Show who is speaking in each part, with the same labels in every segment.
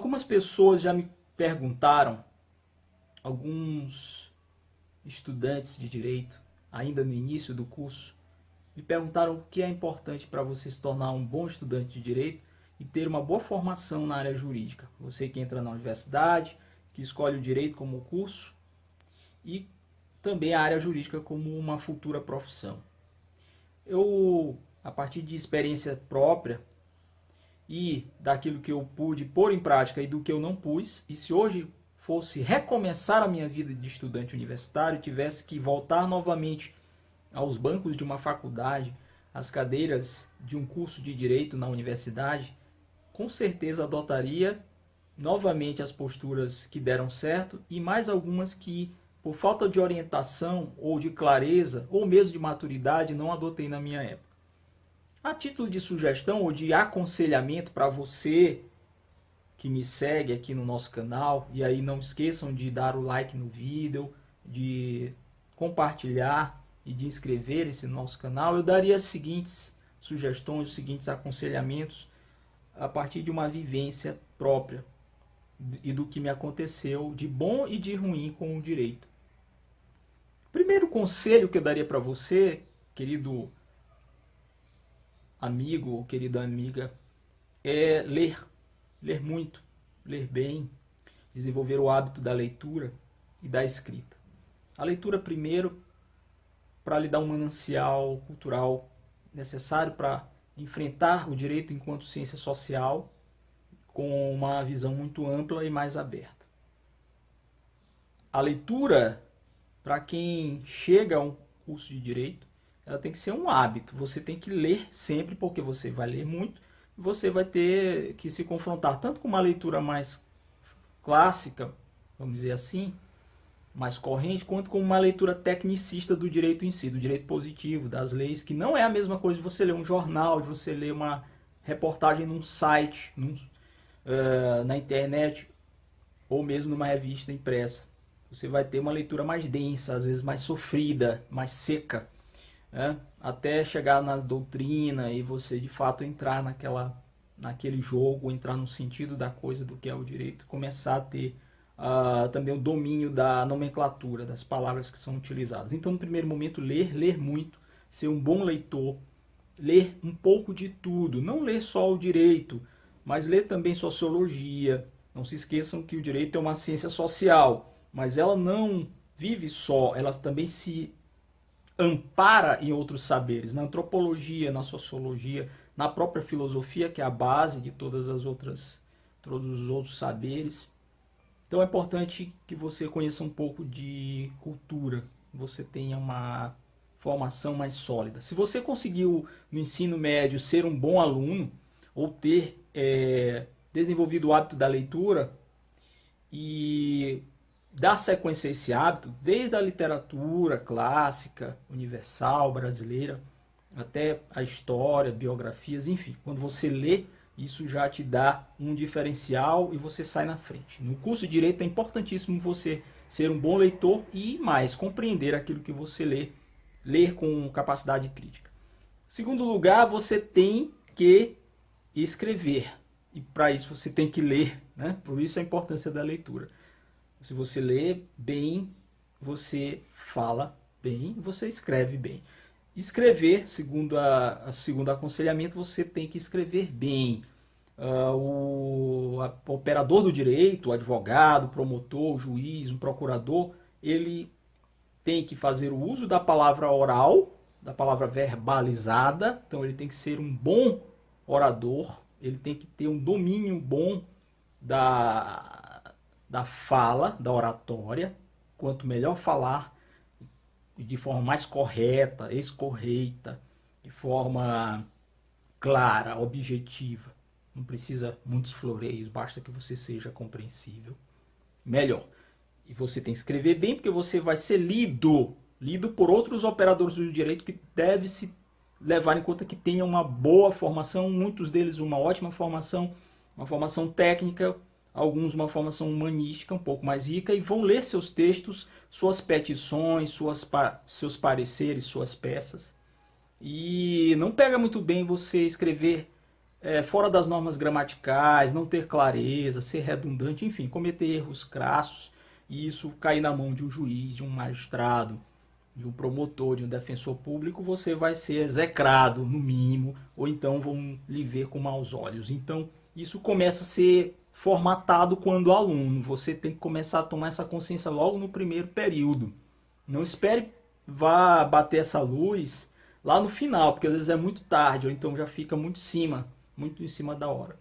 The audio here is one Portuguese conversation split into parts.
Speaker 1: Algumas pessoas já me perguntaram, alguns estudantes de direito, ainda no início do curso, me perguntaram o que é importante para você se tornar um bom estudante de direito e ter uma boa formação na área jurídica. Você que entra na universidade, que escolhe o direito como curso e também a área jurídica como uma futura profissão. Eu, a partir de experiência própria e daquilo que eu pude pôr em prática e do que eu não pus, e se hoje fosse recomeçar a minha vida de estudante universitário, tivesse que voltar novamente aos bancos de uma faculdade, às cadeiras de um curso de direito na universidade, com certeza adotaria novamente as posturas que deram certo e mais algumas que, por falta de orientação ou de clareza ou mesmo de maturidade, não adotei na minha época. A título de sugestão ou de aconselhamento para você que me segue aqui no nosso canal, e aí não esqueçam de dar o like no vídeo, de compartilhar e de inscrever-se no nosso canal, eu daria as seguintes sugestões, os seguintes aconselhamentos a partir de uma vivência própria e do que me aconteceu de bom e de ruim com o direito. O primeiro conselho que eu daria para você, querido amigo ou querida amiga, é ler. Ler muito, ler bem, desenvolver o hábito da leitura e da escrita. A leitura primeiro, para lhe dar um manancial cultural necessário para enfrentar o direito enquanto ciência social com uma visão muito ampla e mais aberta. A leitura, para quem chega a um curso de direito, ela tem que ser um hábito. Você tem que ler sempre, porque você vai ler muito, você vai ter que se confrontar tanto com uma leitura mais clássica, vamos dizer assim, mais corrente, quanto com uma leitura tecnicista do direito em si, do direito positivo, das leis, que não é a mesma coisa de você ler um jornal, de você ler uma reportagem num site, na internet, ou mesmo numa revista impressa. Você vai ter uma leitura mais densa, às vezes mais sofrida, mais seca, até chegar na doutrina e você de fato entrar naquele jogo, entrar no sentido da coisa do que é o direito, começar a ter também o domínio da nomenclatura, das palavras que são utilizadas. Então, no primeiro momento, ler muito, ser um bom leitor, ler um pouco de tudo, não ler só o direito, mas ler também sociologia. Não se esqueçam que o direito é uma ciência social, mas ela não vive só, ela também se ampara em outros saberes, na antropologia, na sociologia, na própria filosofia, que é a base de todos os outros saberes. Então é importante que você conheça um pouco de cultura, você tenha uma formação mais sólida. Se você conseguiu no ensino médio ser um bom aluno, ou ter desenvolvido o hábito da leitura e dar sequência a esse hábito, desde a literatura clássica, universal, brasileira, até a história, biografias, enfim. Quando você lê, isso já te dá um diferencial e você sai na frente. No curso de Direito é importantíssimo você ser um bom leitor e mais, compreender aquilo que você lê, ler com capacidade crítica. Segundo lugar, você tem que escrever. E para isso você tem que ler, né? Por isso a importância da leitura. Se você lê bem, você fala bem, você escreve bem. Escrever, segundo aconselhamento, você tem que escrever bem. O operador do direito, o advogado, o promotor, o juiz, o procurador, ele tem que fazer o uso da palavra oral, da palavra verbalizada. Então ele tem que ser um bom orador, ele tem que ter um domínio bom da fala, da oratória. Quanto melhor falar, de forma mais correta, escorreita, de forma clara, objetiva, não precisa muitos floreios, basta que você seja compreensível, melhor. E você tem que escrever bem, porque você vai ser lido por outros operadores do direito que deve se levar em conta que tenham uma boa formação, muitos deles uma ótima formação, uma formação técnica, alguns uma formação humanística um pouco mais rica, e vão ler seus textos, suas petições, seus pareceres, suas peças. E não pega muito bem você escrever fora das normas gramaticais, não ter clareza, ser redundante, enfim, cometer erros crassos e isso cair na mão de um juiz, de um magistrado, de um promotor, de um defensor público, você vai ser execrado, no mínimo, ou então vão lhe ver com maus olhos. Então, isso começa a ser formatado quando aluno. Você tem que começar a tomar essa consciência logo no primeiro período. Não espere vá bater essa luz lá no final, porque às vezes é muito tarde, ou então já fica muito em cima da hora.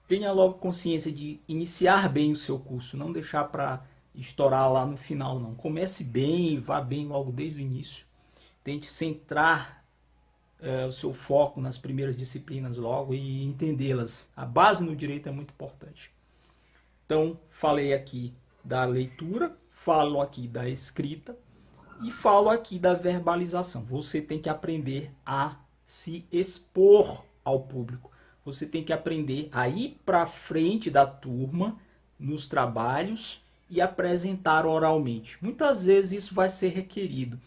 Speaker 1: Tenha logo consciência de iniciar bem o seu curso, não deixar para estourar lá no final, não. Comece bem, vá bem logo desde o início. Tente centrar o seu foco nas primeiras disciplinas logo e entendê-las. A base no direito é muito importante. Então, falei aqui da leitura, falo aqui da escrita e falo aqui da verbalização. Você tem que aprender a se expor ao público. Você tem que aprender a ir para frente da turma nos trabalhos e apresentar oralmente. Muitas vezes isso vai ser requerido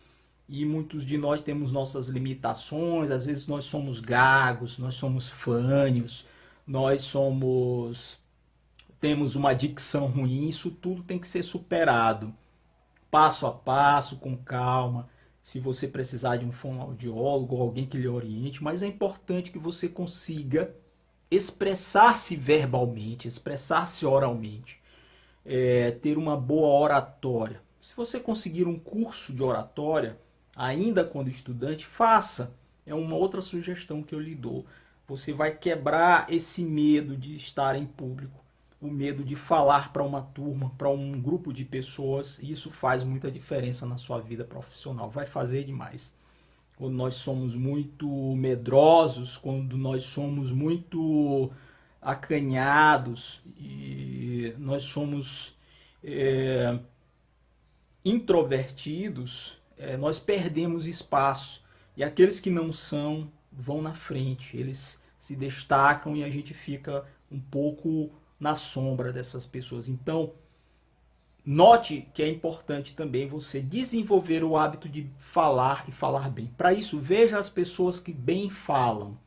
Speaker 1: e muitos de nós temos nossas limitações, às vezes nós somos gagos, nós somos fânios, temos uma dicção ruim, isso tudo tem que ser superado, passo a passo, com calma. Se você precisar de um fonoaudiólogo ou alguém que lhe oriente, mas é importante que você consiga expressar-se verbalmente, expressar-se oralmente, ter uma boa oratória. Se você conseguir um curso de oratória, ainda quando estudante, faça. É uma outra sugestão que eu lhe dou. Você vai quebrar esse medo de estar em público, o medo de falar para uma turma, para um grupo de pessoas. E isso faz muita diferença na sua vida profissional. Vai fazer demais. Quando nós somos muito medrosos, quando nós somos muito acanhados e nós somos introvertidos, nós perdemos espaço. E aqueles que não são, vão na frente. Eles se destacam e a gente fica um pouco na sombra dessas pessoas. Então, note que é importante também você desenvolver o hábito de falar e falar bem. Para isso, veja as pessoas que bem falam.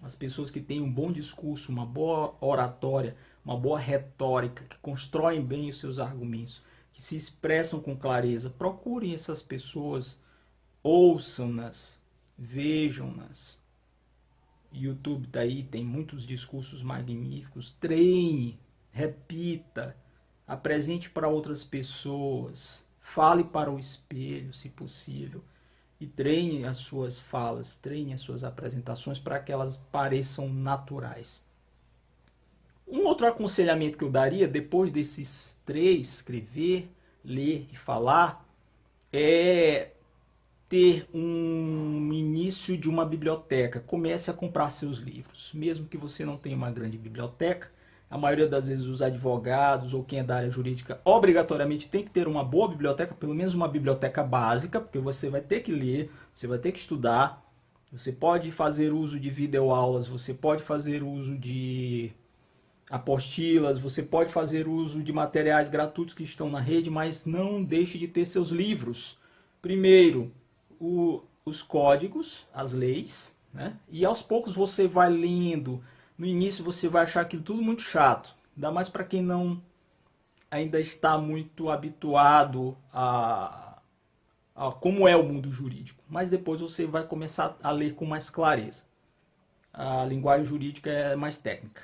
Speaker 1: As pessoas que têm um bom discurso, uma boa oratória, uma boa retórica, que constroem bem os seus argumentos, que se expressam com clareza. Procurem essas pessoas, ouçam-nas, vejam-nas. YouTube tá aí, tem muitos discursos magníficos. Treine, repita, apresente para outras pessoas, fale para o espelho, se possível, e treine as suas falas, treine as suas apresentações para que elas pareçam naturais. Um outro aconselhamento que eu daria, depois desses três, escrever, ler e falar, é ter um início de uma biblioteca. Comece a comprar seus livros. Mesmo que você não tenha uma grande biblioteca, a maioria das vezes os advogados ou quem é da área jurídica obrigatoriamente tem que ter uma boa biblioteca, pelo menos uma biblioteca básica, porque você vai ter que ler, você vai ter que estudar, você pode fazer uso de videoaulas, você pode fazer uso de apostilas, você pode fazer uso de materiais gratuitos que estão na rede, mas não deixe de ter seus livros. Primeiro, os códigos, as leis, né? E aos poucos você vai lendo. No início você vai achar aquilo tudo muito chato, ainda mais para quem não ainda está muito habituado a como é o mundo jurídico. Mas depois você vai começar a ler com mais clareza. A linguagem jurídica é mais técnica,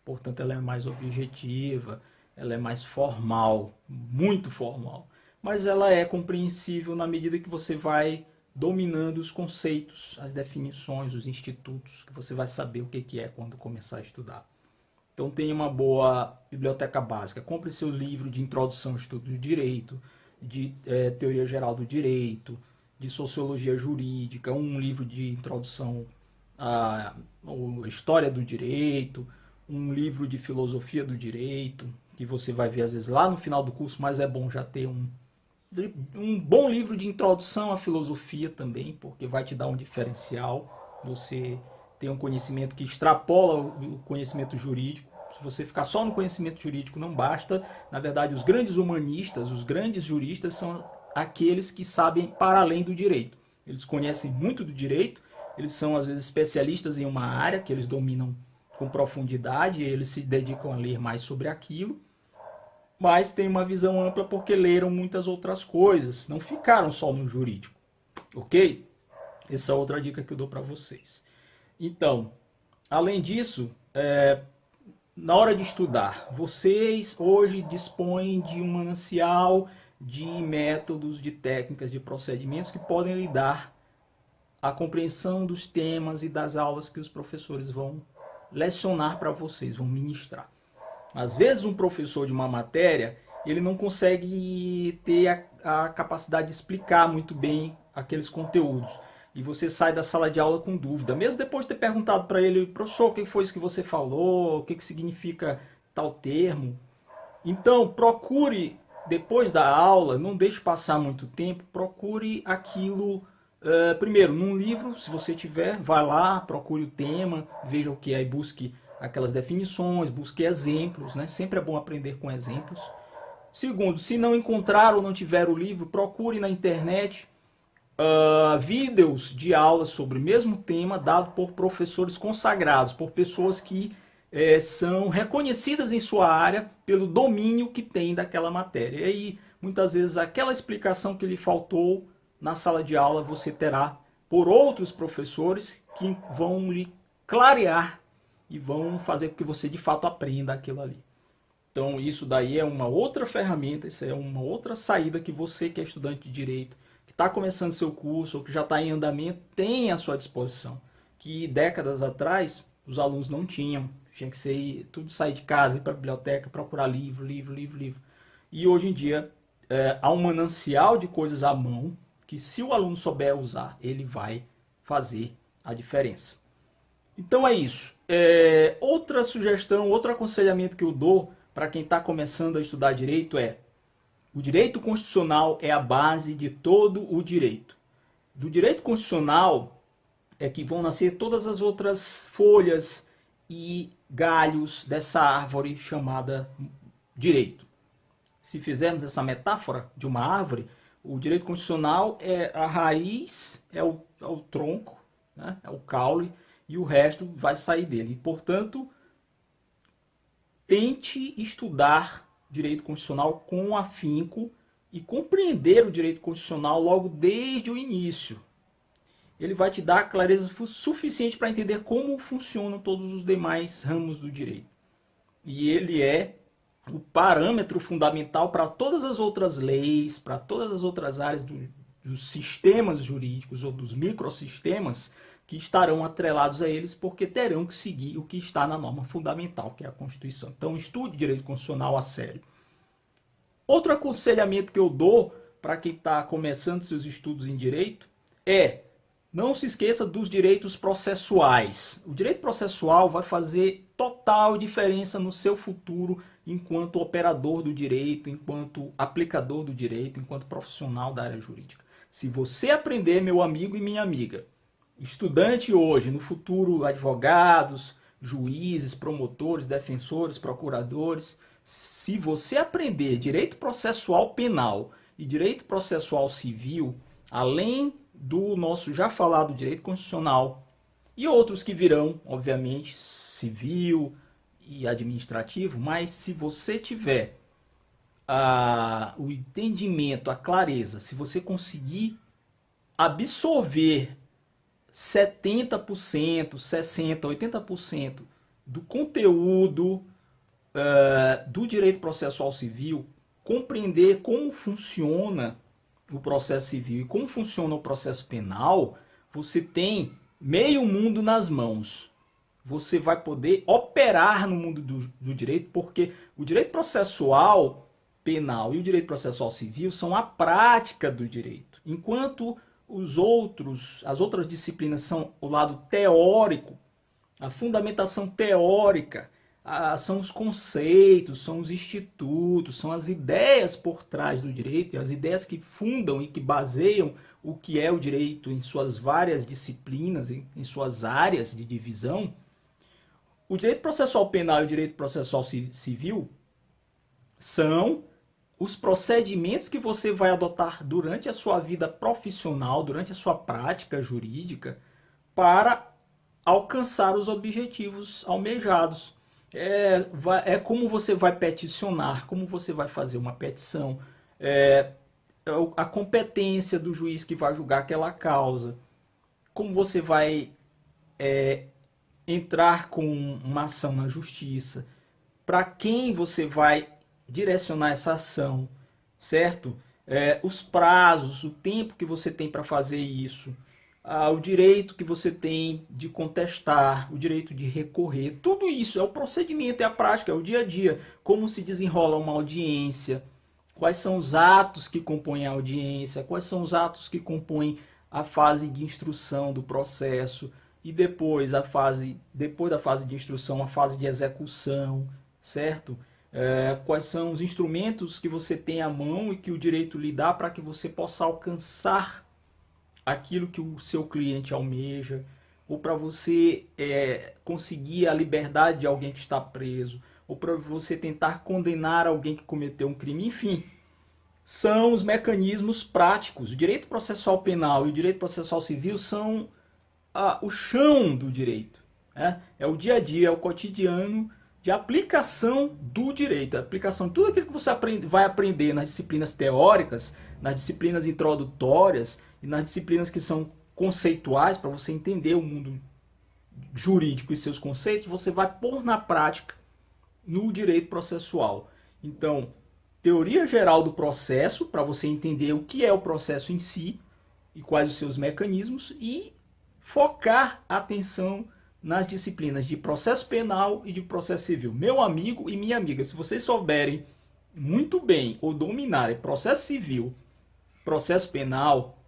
Speaker 1: portanto ela é mais objetiva, ela é mais formal, muito formal. Mas ela é compreensível na medida que você vai dominando os conceitos, as definições, os institutos, que você vai saber o que é quando começar a estudar. Então tenha uma boa biblioteca básica. Compre seu livro de introdução ao estudo do direito, de teoria geral do direito, de sociologia jurídica, um livro de introdução à história do direito, um livro de filosofia do direito, que você vai ver às vezes lá no final do curso, mas é bom já ter um bom livro de introdução à filosofia também, porque vai te dar um diferencial. Você tem um conhecimento que extrapola o conhecimento jurídico. Se você ficar só no conhecimento jurídico não basta. Na verdade, os grandes humanistas, os grandes juristas são aqueles que sabem para além do direito. Eles conhecem muito do direito, eles são às vezes especialistas em uma área que eles dominam com profundidade, eles se dedicam a ler mais sobre aquilo, mas tem uma visão ampla porque leram muitas outras coisas, não ficaram só no jurídico, ok? Essa é outra dica que eu dou para vocês. Então, além disso, na hora de estudar, vocês hoje dispõem de um manancial de métodos, de técnicas, de procedimentos que podem lhe dar a compreensão dos temas e das aulas que os professores vão lecionar para vocês, vão ministrar. Às vezes um professor de uma matéria, ele não consegue ter a capacidade de explicar muito bem aqueles conteúdos. E você sai da sala de aula com dúvida, mesmo depois de ter perguntado para ele: professor, o que foi isso que você falou? O que significa tal termo? Então, procure, depois da aula, não deixe passar muito tempo, procure aquilo, primeiro, num livro, se você tiver, vai lá, procure o tema, veja o que é e busque aquelas definições, busque exemplos, né? Sempre é bom aprender com exemplos. Segundo, se não encontrar ou não tiver o livro, procure na internet vídeos de aulas sobre o mesmo tema, dado por professores consagrados, por pessoas que são reconhecidas em sua área pelo domínio que tem daquela matéria. E aí, muitas vezes, aquela explicação que lhe faltou na sala de aula, você terá por outros professores que vão lhe clarear e vão fazer com que você, de fato, aprenda aquilo ali. Então, isso daí é uma outra ferramenta, isso é uma outra saída que você, que é estudante de Direito, que está começando seu curso ou que já está em andamento, tem à sua disposição. Que décadas atrás, os alunos não tinham. Tinha que ser tudo sair de casa, ir para a biblioteca, procurar livro. E hoje em dia, há um manancial de coisas à mão, que se o aluno souber usar, ele vai fazer a diferença. Então é isso. Outra sugestão, outro aconselhamento que eu dou para quem está começando a estudar direito é: o direito constitucional é a base de todo o direito. Do direito constitucional é que vão nascer todas as outras folhas e galhos dessa árvore chamada direito. Se fizermos essa metáfora de uma árvore, o direito constitucional é a raiz, é o tronco, né? É o caule, e o resto vai sair dele. E, portanto, tente estudar direito constitucional com afinco e compreender o direito constitucional logo desde o início. Ele vai te dar clareza suficiente para entender como funcionam todos os demais ramos do direito. E ele é o parâmetro fundamental para todas as outras leis, para todas as outras áreas dos sistemas jurídicos ou dos microsistemas que estarão atrelados a eles, porque terão que seguir o que está na norma fundamental, que é a Constituição. Então, estude direito constitucional a sério. Outro aconselhamento que eu dou para quem está começando seus estudos em direito é: não se esqueça dos direitos processuais. O direito processual vai fazer total diferença no seu futuro enquanto operador do direito, enquanto aplicador do direito, enquanto profissional da área jurídica. Se você aprender, meu amigo e minha amiga, estudante hoje, no futuro advogados, juízes, promotores, defensores, procuradores, se você aprender direito processual penal e direito processual civil, além do nosso já falado direito constitucional e outros que virão, obviamente, civil e administrativo, mas se você tiver o entendimento, a clareza, se você conseguir absorver 70%, 60%, 80% do conteúdo do direito processual civil, compreender como funciona o processo civil e como funciona o processo penal, você tem meio mundo nas mãos. Você vai poder operar no mundo do direito, porque o direito processual penal e o direito processual civil são a prática do direito, enquanto as outras disciplinas são o lado teórico, a fundamentação teórica, são os conceitos, são os institutos, são as ideias por trás do direito, e as ideias que fundam e que baseiam o que é o direito em suas várias disciplinas, em suas áreas de divisão. O direito processual penal e o direito processual civil são os procedimentos que você vai adotar durante a sua vida profissional, durante a sua prática jurídica, para alcançar os objetivos almejados. É como você vai peticionar, como você vai fazer uma petição, a competência do juiz que vai julgar aquela causa, como você vai entrar com uma ação na justiça, para quem você vai direcionar essa ação, certo? Os prazos, o tempo que você tem para fazer isso, o direito que você tem de contestar, o direito de recorrer, tudo isso é o procedimento, é a prática, é o dia a dia, como se desenrola uma audiência, quais são os atos que compõem a audiência, quais são os atos que compõem a fase de instrução do processo, e depois da fase de instrução, a fase de execução, certo? Quais são os instrumentos que você tem à mão e que o direito lhe dá para que você possa alcançar aquilo que o seu cliente almeja, ou para você conseguir a liberdade de alguém que está preso, ou para você tentar condenar alguém que cometeu um crime, enfim. São os mecanismos práticos. O direito processual penal e o direito processual civil são o chão do direito. É o dia a dia, é o cotidiano de aplicação do direito, a aplicação de tudo aquilo que você vai aprender nas disciplinas teóricas, nas disciplinas introdutórias e nas disciplinas que são conceituais para você entender o mundo jurídico e seus conceitos, você vai pôr na prática no direito processual. Então, teoria geral do processo, para você entender o que é o processo em si e quais os seus mecanismos, e focar a atenção nas disciplinas de processo penal e de processo civil. Meu amigo e minha amiga, se vocês souberem muito bem ou dominarem processo civil, processo penal,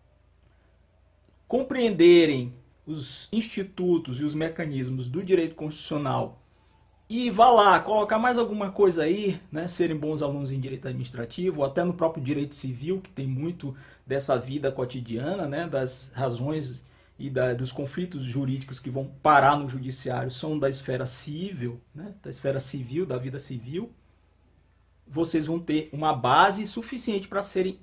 Speaker 1: compreenderem os institutos e os mecanismos do direito constitucional e vá lá, colocar mais alguma coisa aí, né, serem bons alunos em direito administrativo, ou até no próprio direito civil, que tem muito dessa vida cotidiana, né, das razões e dos conflitos jurídicos que vão parar no judiciário são da esfera civil, né, da esfera civil, da vida civil. Vocês vão ter uma base suficiente para serem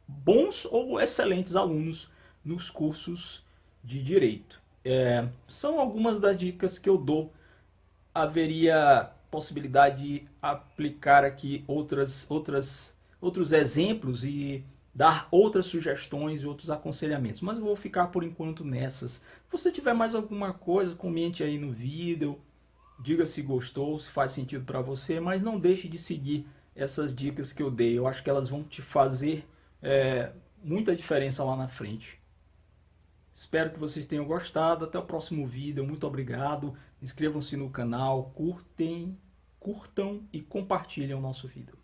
Speaker 1: bons ou excelentes alunos nos cursos de direito. São algumas das dicas que eu dou. Haveria possibilidade de aplicar aqui outros exemplos e dar outras sugestões e outros aconselhamentos, mas eu vou ficar por enquanto nessas. Se você tiver mais alguma coisa, comente aí no vídeo, diga se gostou, se faz sentido para você, mas não deixe de seguir essas dicas que eu dei. Eu acho que elas vão te fazer muita diferença lá na frente. Espero que vocês tenham gostado. Até o próximo vídeo. Muito obrigado. Inscrevam-se no canal, curtam e compartilhem o nosso vídeo.